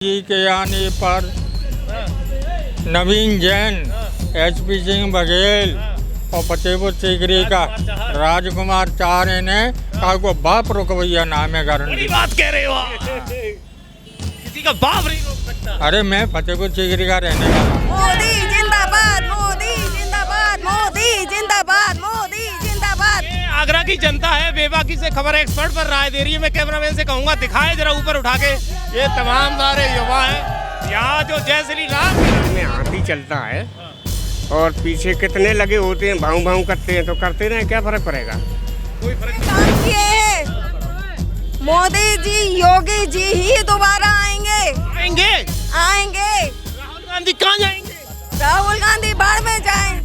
जी के आने पर नवीन जैन, एचपी सिंह बघेल और फतेहपुर सीकरी का राजकुमार चार ने कहा को बाप रुकवैया नाम है गारंटी। बड़ी बात कह रहे हो आप। किसी का बाप नहीं रोक सकता। अरे मैं फतेहपुर सीकरी का रहने वाला। मोदी जिंदाबाद, मोदी जिंदाबाद, मोदी जिंदाबाद, मोदी जिंदाबाद। ये आगरा की जनता है, बेबाकी से खबर एक्सपर्ट पर राय दे रही है। मैं कैमरामैन से कहूंगा दिखाए जरा ऊपर उठा के। ये तमाम सारे युवा हैं यहाँ जो जय श्री राम में हाथी चलता है और पीछे कितने लगे होते हैं, भाऊ भाऊ करते हैं, तो करते रहे, क्या फर्क पड़ेगा। कोई फर्क काम किए हैं मोदी जी, योगी जी ही दोबारा आएंगे। आएंगे। आएंगे। राहुल गांधी कहाँ जाएंगे? राहुल गांधी बाढ़ में जाएं।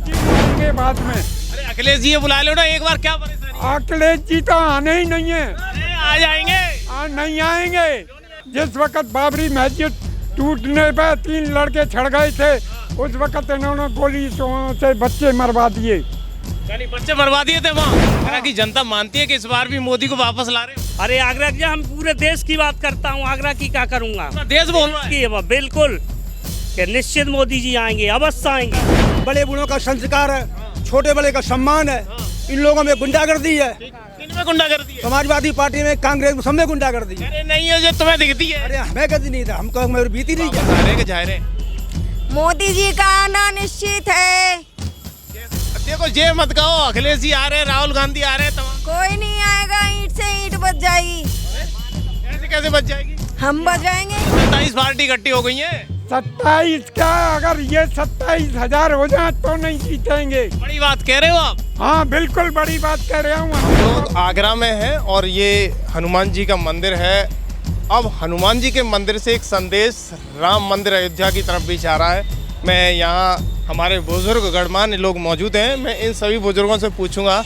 के बाद में अरे अखिलेश जी ये बुला लो ना एक बार, क्या परेशानी है? अखिलेश जी तो आने ही नहीं है। अरे आ जाएंगे। नहीं आएंगे। जिस वक्त बाबरी मस्जिद टूटने पर 3 लड़के छड़ गए थे, उस वक्त इन्होंने गोली से बच्चे मरवा दिए। यानी बच्चे मरवा दिए थे वहाँ। आगरा की जनता मानती है कि इस बार भी मोदी को वापस ला रहे हो? अरे आगरा की, हम पूरे देश की बात करता हूँ, आगरा की क्या करूँगा। पूरा देश बोल रहा है। बिल्कुल कि निश्चित मोदी जी आएंगे, अवश्य आएंगे। बड़े बूढ़ों का संस्कार है, छोटे बड़े का सम्मान है। इन लोगों में गुंडागर्दी है। किन में गुंडागर्दी है? समाजवादी पार्टी में, कांग्रेस में, सब में गुंडागर्दी है। अरे नहीं है जो तुम्हें दिखती है। अरे हमें गति नहीं था, हमको हमें बीती नहीं वापस आ रहे हैं कि जा रहे हैं? मोदी जी का आना निश्चित है। देखो ये मत कहो अखिलेश जी आ रहे हैं, राहुल गांधी आ रहे हैं, तमाम कोई नहीं आएगा, ईंट से ईंट बच जाएगी। ऐसे कैसे बच जाएगी? हम बचाएंगे। 27 पार्टी इकट्ठी हो गई है। 27 क्या, अगर ये 27,000 हो जाए तो नहीं जीतेंगे। बड़ी बात कह रहे हो आप। हाँ बिल्कुल बड़ी बात कह रहा हूँ। लोग आगरा में हैं और ये हनुमान जी का मंदिर है। अब हनुमान जी के मंदिर से एक संदेश राम मंदिर अयोध्या की तरफ भी जा रहा है। मैं यहाँ हमारे बुजुर्ग गणमान्य लोग मौजूद हैं। मैं इन सभी बुजुर्गों से पूछूंगा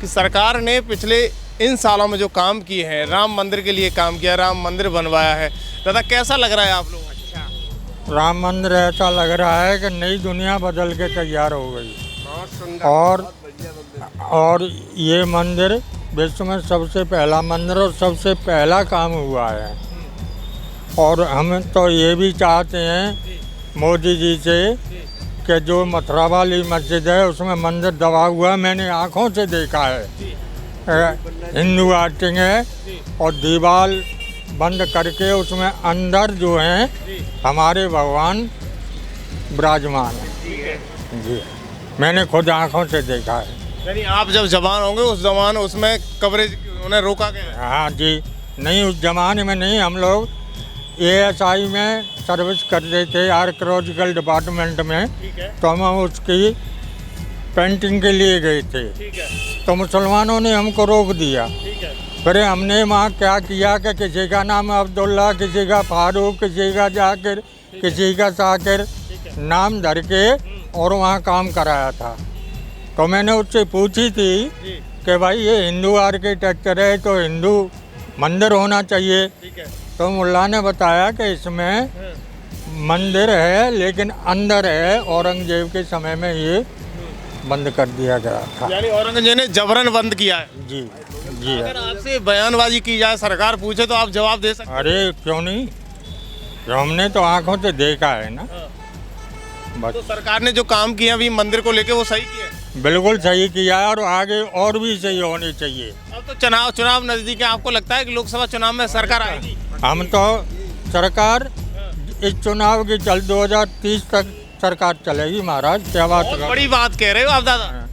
कि सरकार ने पिछले इन सालों में जो काम किए हैं, राम मंदिर के लिए काम किया, राम मंदिर बनवाया है, दादा कैसा लग रहा है आप लोगों को? राम मंदिर ऐसा लग रहा है कि नई दुनिया बदल के तैयार हो गई। और ये मंदिर विश्व में सबसे पहला मंदिर और सबसे पहला काम हुआ है। और हम तो ये भी चाहते हैं मोदी जी से कि जो मथुरा वाली मस्जिद है उसमें मंदिर दबा हुआ है, मैंने आँखों से देखा है। हिंदू आर्टिंग है और दीवार बंद करके उसमें अंदर जो हैं हमारे भगवान विराजमान हैं। जी मैंने खुद आँखों से देखा है। यानी आप जब जवान होंगे उस जमाने उसमें कवरेज उन्हें रोका गया? हाँ जी, नहीं उस जमाने में नहीं, हम लोग ASI में सर्विस करते थे, आर्कियोलॉजिकल डिपार्टमेंट में। तो हम उसकी पेंटिंग के लिए गए थे, तो मुसलमानों ने हमको रोक दिया। फिर हमने वहाँ क्या किया कि किसी का नाम अब्दुल्ला, किसी का फारूक, किसी का जाकिर, किसी का साकिर नाम धर के और वहाँ काम कराया था। तो मैंने उससे पूछी थी कि भाई ये हिंदू आर्किटेक्चर है तो हिंदू मंदिर होना चाहिए। तो मुल्ला ने बताया कि इसमें मंदिर है लेकिन अंदर है, औरंगजेब के समय में ये बंद कर दिया गया था। यानी औरंगजेब ने जबरन बंद किया है। जी जी। अगर आपसे बयानबाजी की जाए, सरकार पूछे तो आप जवाब दे सकते? अरे क्यों नहीं, जो हमने तो आंखों से देखा है ना। बस तो सरकार ने जो काम किया अभी मंदिर को लेके वो सही किया है? बिल्कुल सही किया है और आगे और भी सही होनी चाहिए। अब तो चुनाव नजदीक है, आपको लगता है कि लोकसभा चुनाव में सरकार आएगी? हम तो सरकार इस चुनाव की 2030 तक सरकार चलेगी महाराज। क्या बात बहुत बड़ी बात कह रहे हो आप दादा।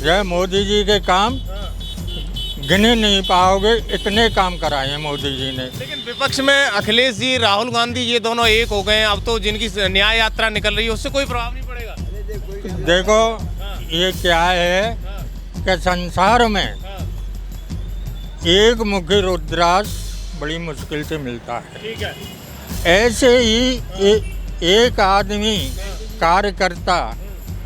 जय मोदी जी के काम गिने नहीं पाओगे, इतने काम कराए हैं मोदी जी ने। लेकिन विपक्ष में अखिलेश जी, राहुल गांधी ये दोनों एक हो गए हैं। अब तो जिनकी न्याय यात्रा निकल रही है उससे कोई प्रभाव नहीं पड़ेगा? देखो ये क्या है कि संसार में एक मुखी रुद्राक्ष बड़ी मुश्किल से मिलता है। ठीक है। ऐसे ही एक आदमी कार्यकर्ता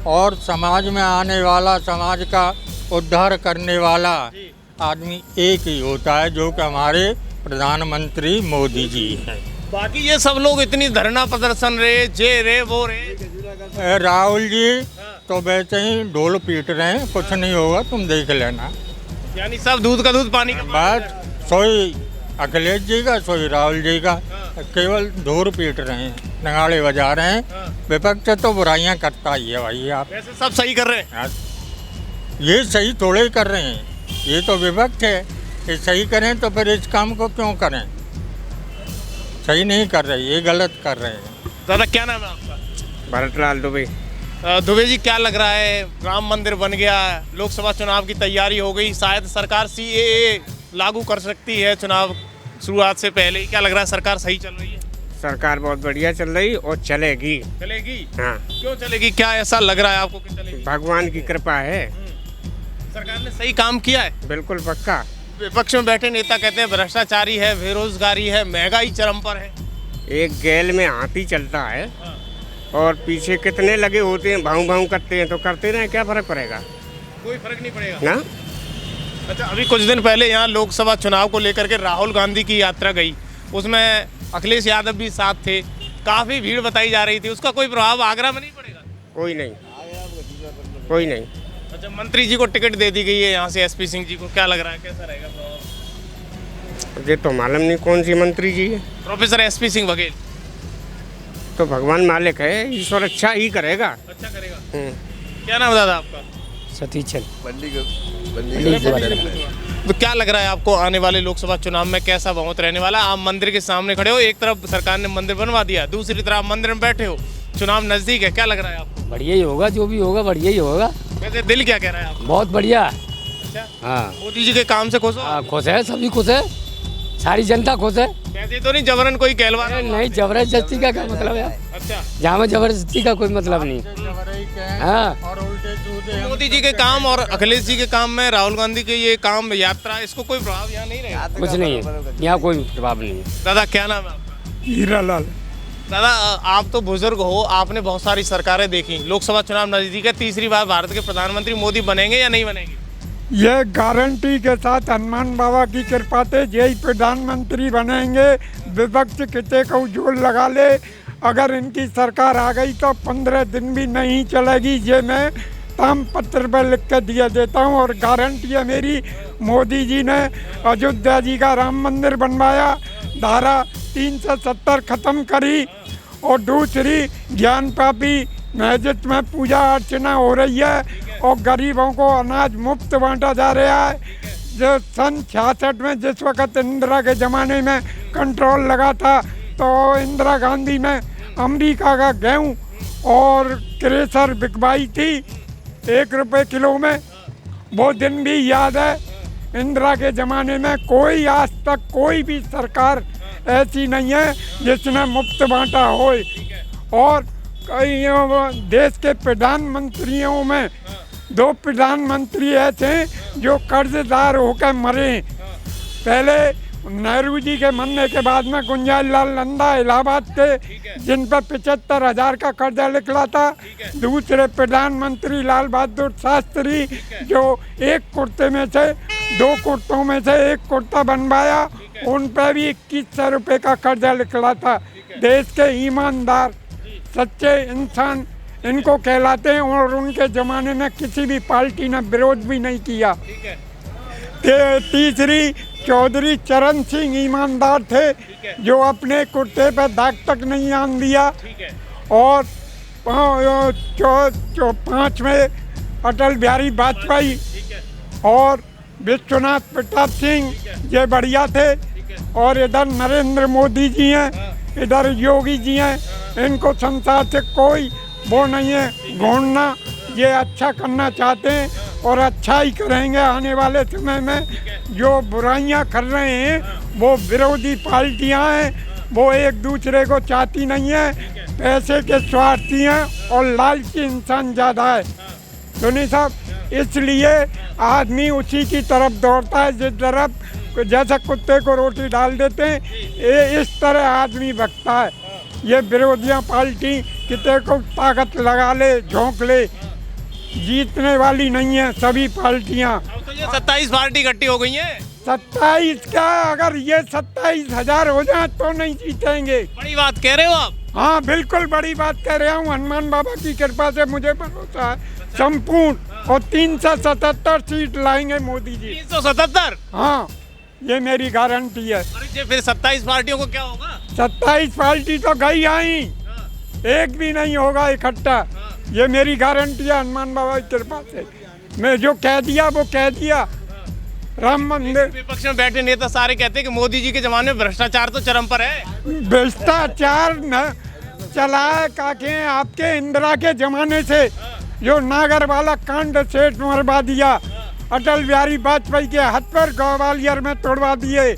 और समाज में आने वाला, समाज का उद्धार करने वाला आदमी एक ही होता है, जो कि हमारे प्रधानमंत्री मोदी जी हैं। बाकी ये सब लोग इतनी धरना प्रदर्शन रहे, जे रे वो रे। राहुल जी तो वैसे ही ढोल पीट रहे हैं, कुछ नहीं होगा, तुम देख लेना। यानी सब दूध का दूध पानी का पानी। बस सोई अखिलेश जी का, सोई राहुल जी का। केवल धूर पीट रहे हैं, नगाड़े बजा रहे हैं। विपक्ष तो बुराइयां करता ही है भाई। आप वैसे सब सही कर रहे हैं। ये सही थोड़े ही कर रहे हैं, ये तो विपक्ष है। ये सही करें तो फिर इस काम को क्यों करें? सही नहीं कर रहे, ये गलत कर रहे हैं। दादा क्या नाम है आपका? भरतलाल दुबे। दुबे जी, क्या लग रहा है, राम मंदिर बन गया, लोकसभा चुनाव की तैयारी हो गई, शायद सरकार सीएए लागू कर सकती है चुनाव शुरुआत से पहले ही। क्या लग रहा है, सरकार सही चल रही है? सरकार बहुत बढ़िया चल रही और चलेगी। चलेगी? हाँ, क्यों चलेगी? क्या ऐसा लग रहा है आपको कि चलेगी? भगवान की कृपा है। सरकार ने सही काम किया है? बिल्कुल पक्का। विपक्ष में बैठे नेता कहते हैं भ्रष्टाचारी है, बेरोजगारी है, महंगाई चरम पर है। एक गैल में हाथी चलता है और पीछे कितने लगे होते हैं, भाऊ भाऊ करते हैं, तो करते रहे, क्या फर्क पड़ेगा? कोई फर्क नहीं पड़ेगा ना। अच्छा, अभी कुछ दिन पहले यहाँ लोकसभा चुनाव को लेकर के राहुल गांधी की यात्रा गई, उसमें अखिलेश यादव भी साथ थे, काफी भीड़ बताई जा रही थी, उसका कोई प्रभाव आगरा में नहीं पड़ेगा? कोई नहीं, कोई नहीं। अच्छा, मंत्री जी को टिकट दे दी गई है यहाँ से, एसपी सिंह जी को, क्या लग रहा है, कैसा रहेगा प्रभाव? ये तो मालूम नहीं कौन सी मंत्री जी है। Professor SP Singh Baghel. तो भगवान मालिक है, ईश्वर अच्छा ही करेगा। अच्छा करेगा। क्या नाम है दादा आपका? सतीचल। तो क्या लग रहा है आपको, आने वाले लोकसभा चुनाव में कैसा बहुमत रहने वाला? आप मंदिर के सामने खड़े हो, एक तरफ सरकार ने मंदिर बनवा दिया, दूसरी तरफ मंदिर में बैठे हो, चुनाव नजदीक है, क्या लग रहा है आपको? बढ़िया ही होगा, जो भी होगा बढ़िया ही होगा। वैसे दिल क्या कह रहा है आपको? बहुत बढ़िया। अच्छा, हाँ, मोदी जी के काम से खुश हो? हाँ, खुश है, सभी खुश है, सारी जनता खुश है। पैसे तो नहीं जबरन कोई कहलवा रहा? नहीं, जबरदस्ती का क्या मतलब है? अच्छा, जहाँ में जबरदस्ती का कोई मतलब नहीं। हाँ, और उल्टे सीधे मोदी जी के काम और अखिलेश जी के काम में राहुल गांधी के ये काम यात्रा, इसको कोई प्रभाव यहाँ नहीं रहेगा? कुछ नहीं है, यहाँ कोई प्रभाव नहीं है। दादा क्या नाम है आपका? हीरालाल। दादा, आप तो बुजुर्ग हो, आपने बहुत सारी सरकारें देखी, लोकसभा चुनाव नजदीक है, तीसरी बार भारत के प्रधानमंत्री मोदी बनेंगे या नहीं बनेंगे? ये गारंटी के साथ हनुमान बाबा की कृपा से यही प्रधानमंत्री बनेंगे। विपक्ष कितने को जोर लगा ले, अगर इनकी सरकार आ गई तो 15 दिन भी नहीं चलेगी। ये मैं ताम पत्र पर लिख के दिया देता हूँ। और गारंटी है मेरी, मोदी जी ने अयोध्या जी का राम मंदिर बनवाया, धारा 370 खत्म करी, और दूसरी ज्ञान पापी मस्जिद में पूजा अर्चना हो रही है, और गरीबों को अनाज मुफ्त बांटा जा रहा है। जो सन 66 में जिस वक़्त इंदिरा के ज़माने में कंट्रोल लगा था, तो इंदिरा गांधी ने अमेरिका का गेहूँ और क्रेशर बिकवाई थी 1 रुपये किलो में। वो दिन भी याद है। इंदिरा के ज़माने में कोई आज तक कोई भी सरकार ऐसी नहीं है जिसने मुफ्त बांटा हो। और कई देश के प्रधानमंत्रियों में 2 प्रधानमंत्री ऐसे हैं जो कर्जदार होकर मरे। पहले नेहरू जी के मरने के बाद में गुंजाल लाल नंदा इलाहाबाद थे, जिन पर 75,000 का कर्जा निकला था। दूसरे प्रधानमंत्री लाल बहादुर शास्त्री, जो एक कुर्ते में से 2 कुर्तों में से एक कुर्ता बनवाया, उन पर भी 2100 रुपये का कर्जा निकला था। देश के ईमानदार सच्चे इंसान इनको कहलाते हैं, और उनके ज़माने में किसी भी पार्टी ने विरोध भी नहीं किया। तीसरी चौधरी चरण सिंह ईमानदार थे, जो अपने कुर्ते पर दाग तक नहीं आन दिया। और 5वें अटल बिहारी वाजपेयी और विश्वनाथ प्रताप सिंह, ये बढ़िया थे। और इधर नरेंद्र मोदी जी हैं, इधर योगी जी हैं। इनको संसार से कोई वो नहीं है घूरना, ये अच्छा करना चाहते हैं और अच्छा ही करेंगे आने वाले समय में। जो बुराइयां कर रहे हैं वो विरोधी पार्टियां हैं, वो एक दूसरे को चाहती नहीं है, पैसे के स्वार्थी हैं और लालची इंसान ज़्यादा है। धोनी साहब, इसलिए आदमी उसी की तरफ दौड़ता है जिस तरफ, जैसा कुत्ते को रोटी डाल देते हैं, ये इस तरह आदमी भगता है। ये विरोधियां पार्टी कितने को ताकत लगा ले, झोंक ले, जीतने वाली नहीं है सभी पार्टियां। अब तो ये 27 पार्टी इकट्ठी हो गई हैं। 27 क्या, अगर ये 27,000 हो जाए तो नहीं जीतेंगे। बड़ी बात कह रहे हो आप? हाँ, बिल्कुल बड़ी बात कह रहा हूँ। हनुमान बाबा की कृपा से मुझे भरोसा है संपूर्ण, और 377 सीट लाएंगे मोदी जी। 377? हाँ, ये मेरी गारंटी है। अरे फिर 27 पार्टियों को क्या होगा? 27 पार्टी तो गई आई, एक भी नहीं होगा इकट्ठा। ये मेरी गारंटी है हनुमान बाबा की कृपा से। मैं जो कह दिया वो कह दिया। राम मंदिर, विपक्ष में बैठे नेता सारे कहते हैं कि मोदी जी के जमाने में भ्रष्टाचार तो चरम पर है। भ्रष्टाचार न चला है काके आपके इंदिरा के जमाने से, जो नागर वाला कांड सेठ मरवा दिया, अटल बिहारी वाजपेयी के हाथ पर ग्वालियर में तोड़वा दिए।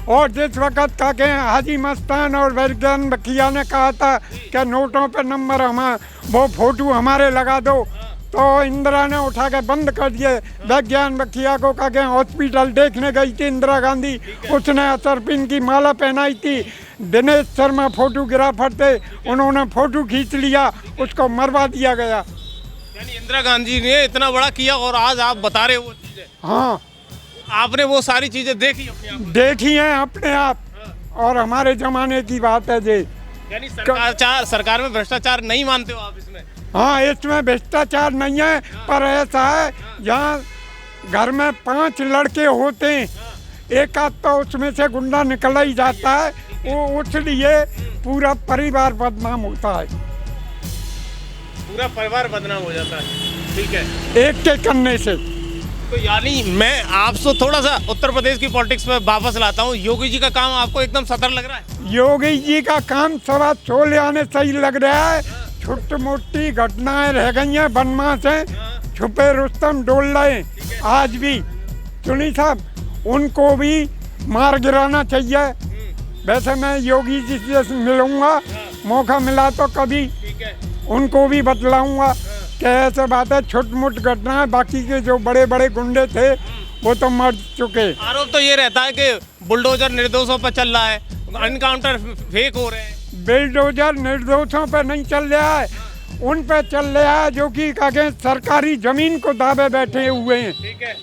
और जिस वक्त काके हाजी मस्तान और वैज्ञान बखिया ने कहा था कि नोटों पे नंबर वो फोटो हमारे लगा दो, तो इंदिरा ने उठा के बंद कर दिए। वैज्ञान बखिया को काके हॉस्पिटल देखने गई थी इंदिरा गांधी, उसने असरपिन की माला पहनाई थी। दिनेश शर्मा फोटोग्राफर थे, उन्होंने फोटो खींच लिया, उसको मरवा दिया गया। यानी इंदिरा गांधी ने इतना बड़ा किया और आज आप बता रहे हो वो चीजें। हाँ, आपने वो सारी चीजें देखी अपने आप? देखी हैं अपने आप, और हमारे जमाने की बात है जी। यानी सरकार में भ्रष्टाचार नहीं मानते हो आप इसमें? हाँ, इसमें भ्रष्टाचार नहीं है, पर ऐसा है जहाँ घर में 5 लड़के होते हैं, एक आध तो उसमें से गुंडा निकल ही जाता है, वो इसलिए पूरा परिवार बदनाम होता है। पूरा परिवार बदनाम हो जाता है, ठीक है, एक के करने से। तो यानी मैं आपसे थोड़ा सा उत्तर प्रदेश की पॉलिटिक्स में वापस लाता हूँ। योगी जी का काम आपको एकदम सतर लग रहा है? योगी जी का काम सवा छोले आने सही लग रहा है। छोटी मोटी घटनाएं रह गई हैं, बनमास हैं, छुपे रुस्तम डोल रहे आज भी। सुनी साहब, उनको भी मार गिराना चाहिए। वैसे मैं योगी जी से मिलूंगा, मौका मिला तो कभी उनको भी बतलाऊंगा कि ऐसे बात है, छोट मोट घटना है। बाकी के जो बड़े बड़े गुंडे थे वो तो मर चुके। आरोप तो ये रहता है कि बुलडोजर निर्दोषों पर चल रहा है, एनकाउंटर फेक हो रहे हैं। बुलडोजर निर्दोषों पर नहीं चल रहा है, उन पर चल रहा है जो कि कागे सरकारी जमीन को दावे बैठे हुए हैं, ठीक है,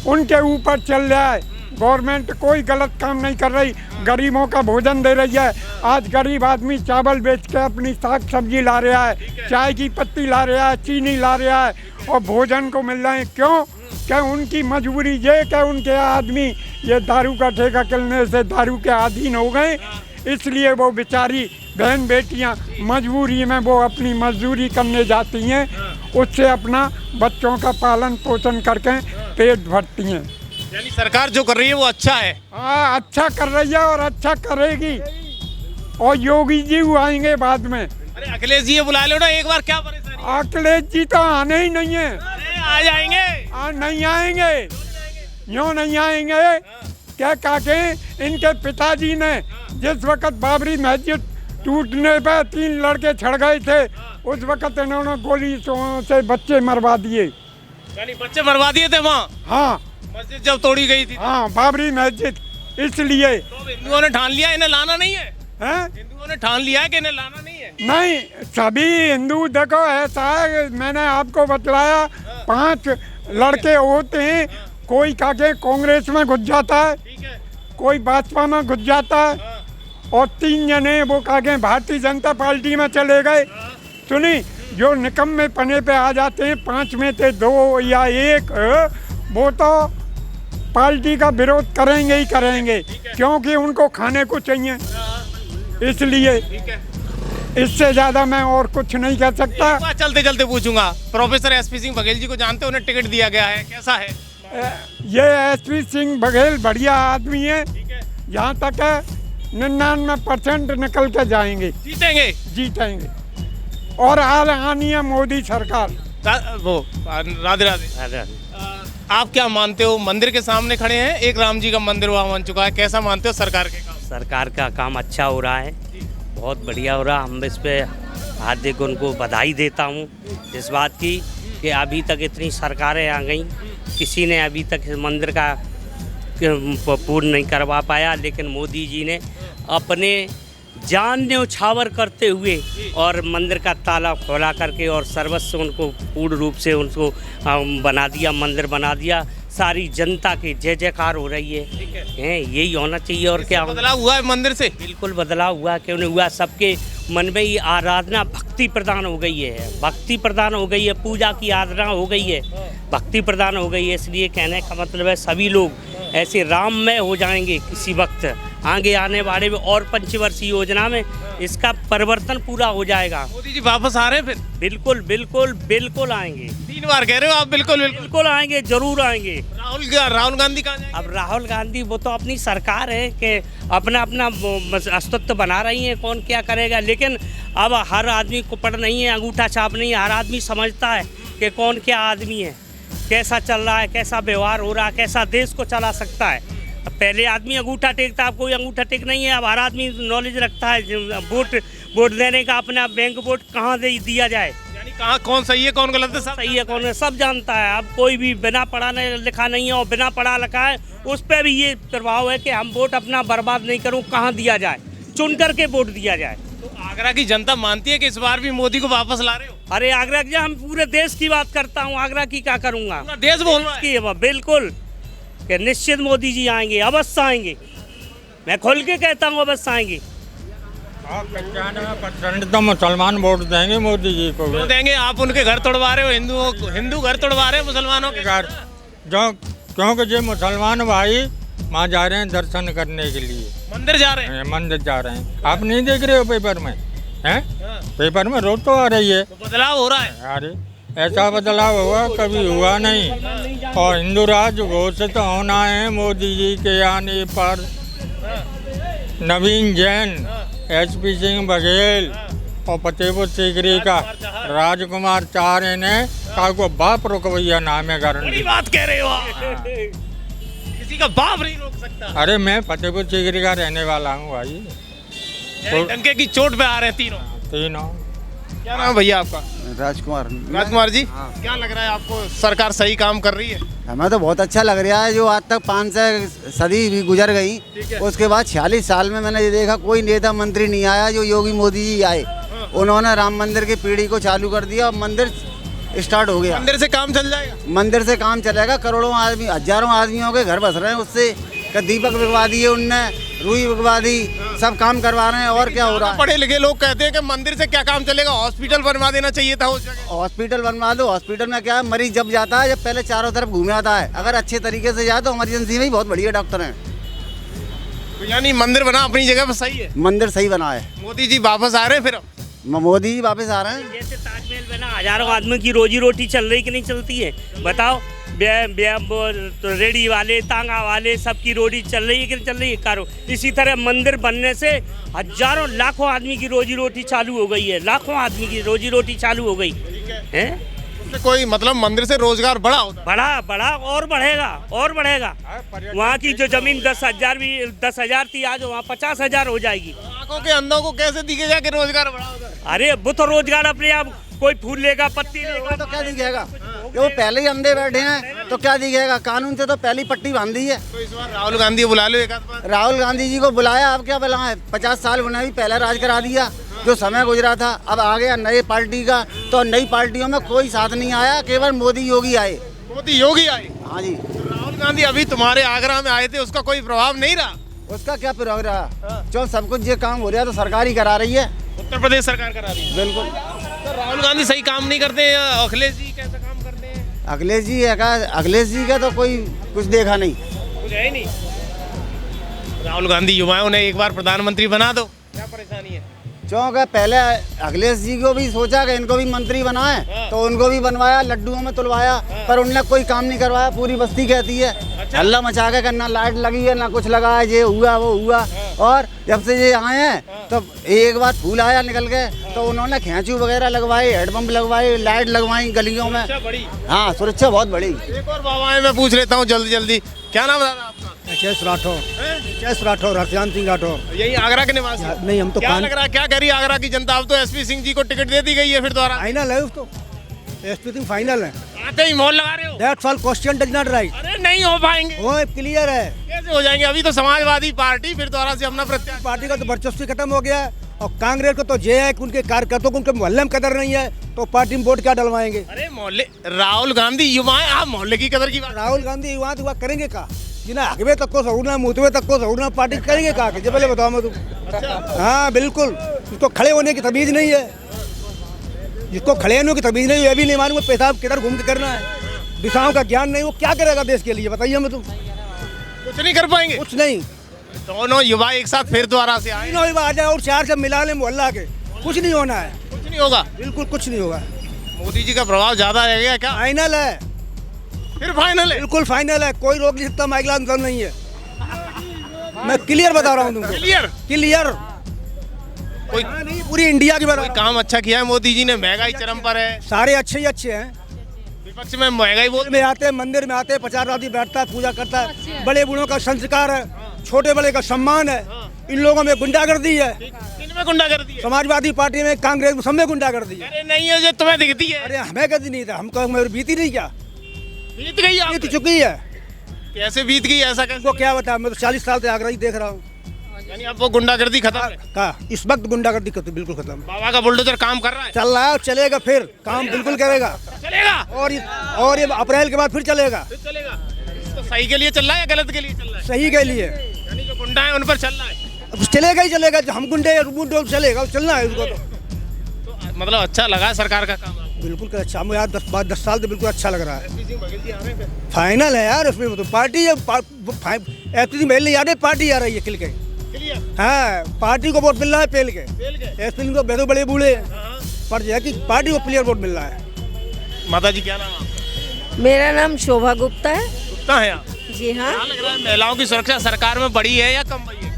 उनके ऊपर चल रहा है। गवर्नमेंट कोई गलत काम नहीं कर रही, गरीबों का भोजन दे रही है। आज गरीब आदमी चावल बेच के अपनी साग सब्जी ला रहा है, चाय की पत्ती ला रहा है, चीनी ला रहा है, और भोजन को मिल रहे हैं। क्यों? क्या उनकी मजबूरी ये, क्या उनके आदमी ये दारू का ठेका चलने से दारू के अधीन हो गए, इसलिए वो बेचारी बहन बेटियां मजबूरी में वो अपनी मजदूरी करने जाती हैं, उससे अपना बच्चों का पालन पोषण करके पेट भरती हैं। यानी सरकार जो कर रही है वो अच्छा है? हाँ, अच्छा कर रही है और अच्छा करेगी। और योगी जी आएंगे बाद में। अरे अखिलेश जी बुला लो ना एक बार, क्या परेशानी? अखिलेश जी तो आने ही नहीं है। अरे आ जाएंगे। नहीं आएंगे, यूँ नहीं आएंगे। क्या काके इनके पिताजी ने जिस वक्त बाबरी मस्जिद टूटने पर 3 लड़के छड़ गए थे, उस वक्त इन्होंने गोली से बच्चे मरवा दिए। यानी बच्चे मरवा दिए थे वहाँ? हाँ, मस्जिद जब तोड़ी गई थी। हाँ, बाबरी मस्जिद। इसलिए तो हिंदुओं ने ठान लिया इन्हें लाना नहीं है? हैं? हिंदुओं ने ठान लिया है कि इन्हें लाना नहीं है? नहीं, सभी हिंदू देखो ऐसा है, मैंने आपको बतलाया 5 लड़के होते हैं, कोई काके कांग्रेस में घुस जाता है, कोई भाजपा में घुस जाता है, और 3 जने वो काके भारतीय जनता पार्टी में चले गए। सुनी, जो निकम्मे पने पे आ जाते हैं, 5 में से 2 या 1, वो तो पार्टी का विरोध करेंगे ही करेंगे, क्योंकि उनको खाने को चाहिए। इसलिए इससे ज्यादा मैं और कुछ नहीं कह सकता। चलते चलते पूछूंगा, प्रोफेसर एसपी सिंह बघेल जी को जानते हो? उन्हें टिकट दिया गया है, कैसा है? ये एसपी सिंह बघेल बढ़िया आदमी है, यहाँ तक है 99% निकल के जाएंगे, जीतेंगे। और आनी है मोदी सरकार। वो राधे राधे। आप क्या मानते हो? मंदिर के सामने खड़े हैं, एक राम जी का मंदिर वहाँ बन चुका है, कैसा मानते हो सरकार के काम? सरकार का काम अच्छा हो रहा है, बहुत बढ़िया हो रहा। हम इस पे हार्दिक उनको बधाई देता हूँ इस बात की कि अभी तक इतनी सरकारें आ गई, किसी ने अभी तक इस मंदिर का पूर्ण नहीं करवा पाया, लेकिन मोदी जी ने अपने जान न्यौछावर करते हुए और मंदिर का ताला खोला करके और सर्वस्व उनको पूर्ण रूप से उनको बना दिया, मंदिर बना दिया। सारी जनता की जय जयकार हो रही है, यही होना चाहिए। और क्या बदलाव हुआ है मंदिर से? बिल्कुल बदलाव हुआ, क्यों नहीं हुआ? सबके मन में ये आराधना भक्ति प्रदान हो गई है, भक्ति प्रदान हो गई है, पूजा की आराधना हो गई है, भक्ति प्रदान हो गई है। इसलिए कहने का मतलब है सभी लोग ऐसे राममय हो जाएंगे किसी वक्त आगे आने वाले में, और पंचवर्षीय योजना में इसका परिवर्तन पूरा हो जाएगा। मोदी जी वापस आ रहे हैं फिर? बिल्कुल बिल्कुल बिल्कुल आएंगे। 3 बार कह रहे हो आप, बिल्कुल बिल्कुल। बिल्कुल आएंगे, जरूर आएंगे। राहुल गांधी कहाँ जाएंगे? अब राहुल गांधी वो तो अपनी सरकार है कि अपना अपना अस्तित्व बना रही है, कौन क्या करेगा। लेकिन अब हर आदमी को पढ़ नहीं है, अंगूठा छाप नहीं है, हर आदमी समझता है कि कौन क्या आदमी है, कैसा चल रहा है, कैसा व्यवहार हो रहा है, कैसा देश को चला सकता है। अब पहले आदमी अंगूठा टेकता, अब कोई अंगूठा टेक नहीं है। अब हर आदमी नॉलेज रखता है वोट देने का, अपना बैंक वोट कहाँ दे दिया जाए, यानी कहाँ कौन सही है कौन गलत है सब सही है कौन है सब जानता है। अब कोई भी बिना पढ़ा लिखा नहीं है और बिना पढ़ा लिखा है, उस पर भी ये प्रभाव है कि हम वोट अपना बर्बाद नहीं करूँ, कहाँ दिया जाए, चुन करके वोट दिया जाए। तो आगरा की जनता मानती है कि इस बार भी मोदी को वापस ला रहे हो? अरे आगरा की, हम पूरे देश की बात करता हूँ, आगरा की क्या करूँगा, पूरा देश बोल रहा है। बिल्कुल कि निश्चित मोदी जी आएंगे, अवश्य आएंगे, मैं खोल के कहता हूँ अवश्य आएंगे। 95% तो मुसलमान वोट देंगे मोदी जी को। क्यों देंगे? आप उनके घर तोड़वा रहे हो, हिंदू घर तोड़वा रहे हो मुसलमानों के घर। जो क्योंकि जो मुसलमान भाई वहाँ जा रहे हैं दर्शन करने के लिए, मंदिर जा रहे हैं। मंदिर जा रहे हैं। आप नहीं देख रहे हो पेपर में? हैं? पेपर में रोज तो आ रही है। तो बदलाव हो रहा है। अरे ऐसा बदलाव हुआ कभी हुआ नहीं। और हिंदू राज्य घोषित होना है मोदी जी के आने पर। नवीन जैन, HP सिंह बघेल और फतेहपुर सीकरी का राजकुमार चारे ने कहा को बाप रुकवैया नाम है गारंटी। बात कह रहे हो आप? किसी का बाप नहीं रोक सकता। अरे मैं फतेहपुर सीकरी का रहने वाला हूँ भाई। डंके की चोट पे आ रहे हैं तीनों। क्या नाम भैया आपका? राजकुमार जी, क्या लग रहा है आपको सरकार सही काम कर रही है? हमें तो बहुत अच्छा लग रहा है। जो आज तक 5 सदी भी गुजर गई, उसके बाद 46 साल में मैंने ये देखा कोई नेता मंत्री नहीं आया जो योगी मोदी जी आए। उन्होंने राम मंदिर की पीढ़ी को चालू कर दिया और मंदिर स्टार्ट हो गया। मंदिर से काम चल जाएगा? मंदिर से काम चलेगा। करोड़ों आदमी, हजारों आदमियों के घर बस रहे हैं उससे। दीपक बिगवा दिए उनने, रुई बिगवा दी, सब काम करवा रहे हैं। और क्या हो रहा है? पढ़े लिखे लोग कहते हैं कि मंदिर से क्या काम चलेगा, हॉस्पिटल बनवा देना चाहिए था उस जगह। हॉस्पिटल बनवा दो। हॉस्पिटल में क्या है, मरीज जब जाता है, जब पहले चारों तरफ घूमे आता है। अगर अच्छे तरीके से जाए तो इमरजेंसी में ही बहुत बढ़िया डॉक्टर हैं। तो यानी मंदिर बना अपनी जगह पर सही है? मंदिर सही बना है। मोदी जी वापस आ रहे हैं फिर? मोदी जी वापस आ रहे हैं। जैसे ताजमहल बना, हजारों आदमियों की रोजी रोटी चल रही कि नहीं चलती है, बताओ। तो रेडी वाले, तांगा वाले, सबकी रोटी चल रही है कि नहीं चल रही है? कारो इसी तरह मंदिर बनने से हजारों लाखों आदमी की रोजी रोटी चालू हो गई है, लाखों आदमी की रोजी रोटी चालू हो गई है। उससे कोई मतलब मंदिर से रोजगार बढ़ा होता? बढ़ा और बढ़ेगा और बढ़ेगा। वहाँ की जो जमीन 10,000 थी, आज वहाँ 50,000 हो जाएगी। आंखों के अंधों को कैसे दिखेगा कि रोजगार बढ़ा होगा? अरे वो तो रोजगार अपने आप, कोई फूल लेगा, पत्ती लेगा तो क्या दिखेगा? वो पहले ही अंधे बैठे हैं तो क्या दिखेगा? कानून से तो पहली पट्टी बांधी है। तो इस बार राहुल गांधी बुला लो एक आध बार। राहुल गांधी जी को बुलाया, अब क्या बुलाए? 50 साल उन्हें भी पहले राज करा दिया। जो समय गुजरा था, अब आ गया नई पार्टी का। तो नई पार्टियों में कोई साथ नहीं आया, केवल मोदी योगी आए। मोदी योगी आए? हाँ जी। राहुल गांधी अभी तुम्हारे आगरा में आए थे, उसका कोई प्रभाव नहीं रहा? उसका क्या प्रभाव रहा? जो सब कुछ ये काम हो रहा है तो सरकार ही करा रही है। उत्तर प्रदेश सरकार करा रही है। बिल्कुल। तो राहुल गांधी सही काम नहीं करते हैं, अखिलेश जी कैसा काम करते हैं? अखिलेश जी का तो कोई कुछ देखा नहीं, कुछ है ही नहीं। राहुल गांधी युवाओं ने एक बार प्रधानमंत्री बना दो, क्या परेशानी है? क्योंकि पहले अखिलेश जी को भी सोचा कि इनको भी मंत्री बनाए, तो उनको भी बनवाया, लड्डुओं में तुलवाया, पर उनने कोई काम नहीं करवाया। पूरी बस्ती कहती है हल्ला मचा के, ना लाइट लगी है ना कुछ लगा है, ये हुआ वो हुआ। और जब से ये आए हैं तो एक बार फूल आया निकल के, तो उन्होंने खैंचू वगैरह लगवाए, हेडपम्प लगवाए, लाइट लगवाई गलियों में। हाँ, सुरक्षा बहुत बड़ी। एक और बाबा मैं पूछ लेता हूँ जल्दी, क्या नाम है आपका? चेस राठौर, हरचांद सिंह राठौर। यही आगरा के निवासी? नहीं, हम तो क्या लग रहा है, क्या करी आगरा की जनता? अब तो SP सिंह जी को टिकट दे दी गई है फिर दोबारा। फाइनल है उसको, SP सिंह फाइनल है। आते ही मोल लगा रहे हो? That's all, question does not right. अरे नहीं हो पाएंगे। वो क्लियर है। कैसे हो जाएंगे? अभी तो समाजवादी पार्टी फिर दोबारा से अपना प्रत्याशी। पार्टी का तो वर्चस्व खत्म हो गया है, और कांग्रेस को तो ये है कि उनके कार्यकर्ताओं को उनके मोहल्ले में कदर नहीं है, तो पार्टी में वोट क्या डलवाएंगे? अरे मोहल्ले, राहुल गांधी युवाएं, आप मोहल्ले की कदर की बात। राहुल गांधी युवा करेंगे का? जिन्हें आगे तक को सौड़ना, मुतवे तक को सौड़ना, पार्टी करेंगे का? पहले बताओ मैं तुम। हाँ बिल्कुल, जिसको खड़े होने की तमीज़ नहीं है, जिसको खड़े होने की तमीज़ नहीं है, ये भी नहीं मालूम पैसा किधर घूम के करना है, दिशाओं का ज्ञान नहीं, वो क्या करेगा देश के लिए बताइए हमें। तुम कुछ नहीं कर पाएंगे। कुछ नहीं। दोनों युवा एक साथ फिर दोबारा से आए, तीनों आ जाए और चार से मिला ले मोहल्ला के, कुछ नहीं होना है, कुछ नहीं होगा, बिल्कुल कुछ नहीं होगा। मोदी जी का प्रभाव ज्यादा रह गया क्या? फाइनल है, फिर फाइनल है, बिल्कुल फाइनल है, कोई रोक नहीं सकता। माइकल आंदोलन नहीं है, मैं क्लियर बता रहा हूँ तुमको, क्लियर कोई नहीं, पूरी इंडिया की बता कोई काम अच्छा किया है मोदी जी ने? महंगाई चरम पर है, सारे अच्छे ही अच्छे हैं। विपक्ष में महंगाई बोल में आते हैं, मंदिर में आते हैं, 50 आदमी बैठता है, पूजा करता है, बड़े बूढ़ों का संस्कार है, छोटे बड़े का सम्मान है। इन लोगों में गुंडागर्दी है, इनमें गुंडागर्दी है, समाजवादी पार्टी में, कांग्रेस में, सब में गुंडागर्दी है। अरे नहीं है जो तुम्हें दिखती है। अरे हमें कभी नहीं था, हमको बीती नहीं, क्या बीत गई आप बीत चुकी है। कैसे बीत गई, ऐसा कैसे? वो क्या बता, मैं तो 40 साल से आगरा ही देख रहा हूँ। यानी अब वो गुंडागर्दी खत्म है? का इस वक्त गुंडागर्दी खत्म, बिल्कुल खत्म। बाबा का बुलडोजर काम कर रहा है, चल रहा है, चलेगा, फिर काम बिल्कुल करेगा, चलेगा। और ये अप्रैल के बाद फिर चलेगा। फिर चलेगा। तो सही के लिए चल रहा है या गलत के लिए चल रहा है? सही के लिए, यानी जो गुंडा है उन पर चल रहा है। अब चलेगा ही चलेगा, हम गुंडे चलेगा, चलना है उसको। तो मतलब अच्छा लगा सरकार का काम आपको? बिल्कुल अच्छा, मुझे यार 10 साल से बिल्कुल अच्छा लग रहा है। फाइनल है यार, उसमें तो पार्टी ऐसी मेल याद है, पार्टी आ रही है खिल के। हाँ, पार्टी को वोट मिल रहा है पेल के, एसपी को बेहद बड़े बूढ़े पर जो है कि पार्टी को क्लियर वोट मिल रहा है। माता जी क्या नाम है आपका? मेरा नाम शोभा गुप्ता है। गुप्ता है आप? जी हाँ। क्या लग रहा है, महिलाओं की सुरक्षा सरकार में बढ़ी है या कम हुई है?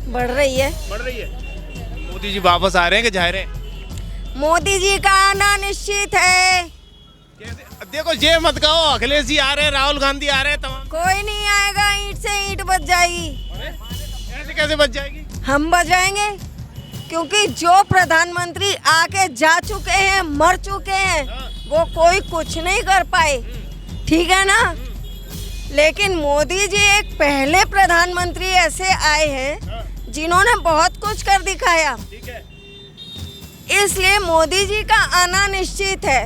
बढ़ रही है। बढ़ रही है। मोदी जी वापस आ रहे हैं कि जा रहे हैं? मोदी जी का आना निश्चित है। देखो ये मत कहो अखिलेश जी आ रहे हैं, राहुल गांधी आ रहे हैं, तमाम। कोई नहीं आएगा, ईंट से ईंट बच जाएगी। ऐसे कैसे बच जाएगी? हम बचाएंगे, क्योंकि जो प्रधानमंत्री आके जा चुके हैं, मर चुके हैं, वो कोई कुछ नहीं कर पाए, ठीक है ना। लेकिन मोदी जी एक पहले प्रधानमंत्री ऐसे आए हैं जिन्होंने बहुत कुछ कर दिखाया, इसलिए मोदी जी का आना निश्चित है।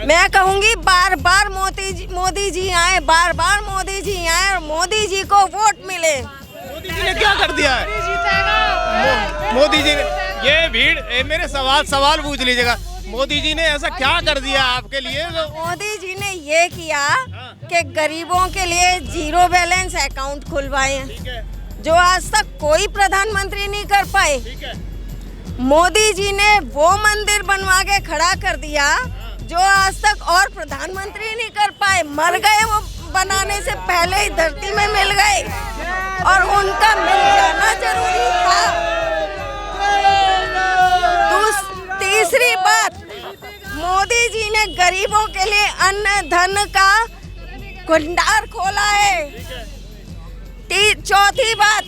मैं कहूंगी बार बार मोदी जी आए, बार बार मोदी जी आए और मोदी जी को वोट मिले। मोदी जी ने क्या कर दिया है? मोदी जी ने ये भीड़ मेरे सवाल पूछ लीजिएगा, मोदी जी ने ऐसा क्या कर दिया आपके लिए? मोदी जी ने ये किया कि गरीबों के लिए 0 बैलेंस अकाउंट खुलवाए, जो आज तक कोई प्रधानमंत्री नहीं कर पाए। मोदी जी ने वो मंदिर बनवा के खड़ा कर दिया जो आज तक और प्रधानमंत्री नहीं कर पाए। मर गए वो बनाने से पहले ही धरती में मिल गए और उनका मिल जाना जरूरी था। तीसरी बात, मोदी जी ने गरीबों के लिए अन्न धन का भंडार खोला है। चौथी बात,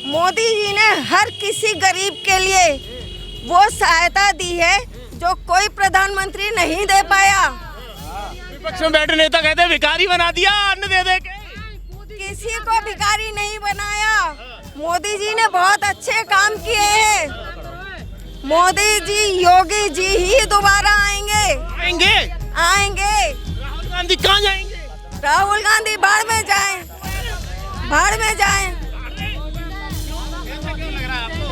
मोदी जी ने हर किसी गरीब के लिए वो सहायता दी है जो कोई प्रधानमंत्री नहीं दे पाया। विपक्ष में बैठे नेता कहते हैं भिखारी बना दिया अन्न दे दे के। किसी को भिखारी नहीं बनाया, मोदी जी ने बहुत अच्छे काम किए हैं। मोदी जी, योगी जी ही दोबारा आएंगे। आएंगे। राहुल गांधी कहाँ जाएंगे? राहुल गांधी बाढ़ में जाएं।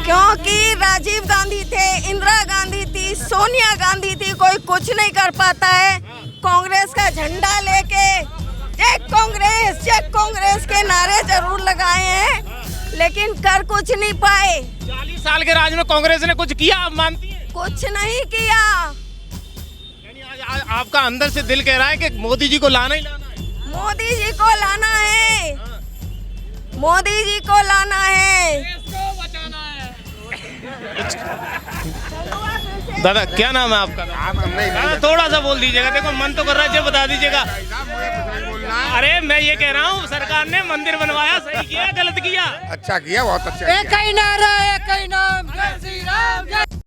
क्योंकि राजीव गांधी थे, इंदिरा गांधी थी, सोनिया गांधी थी, कोई कुछ नहीं कर पाता है। कांग्रेस का झंडा लेके जय कांग्रेस के नारे जरूर लगाए हैं, लेकिन कर कुछ नहीं पाए। 40 साल के राज में कांग्रेस ने कुछ किया, आप मानती हैं? कुछ नहीं किया। यानी आज आपका अंदर से दिल कह रहा है कि मोदी जी को लाना ही लाना है। मोदी जी को लाना है, मोदी जी को लाना है। दादा क्या नाम है आपका? दादा थोड़ा सा बोल दीजिएगा, देखो मन तो कर रहा है, बता दीजिएगा। अरे मैं ये कह रहा हूँ सरकार ने मंदिर बनवाया, सही किया गलत किया? अच्छा किया, बहुत अच्छा। एक ही नारा, एक ही नाम, जय श्री राम।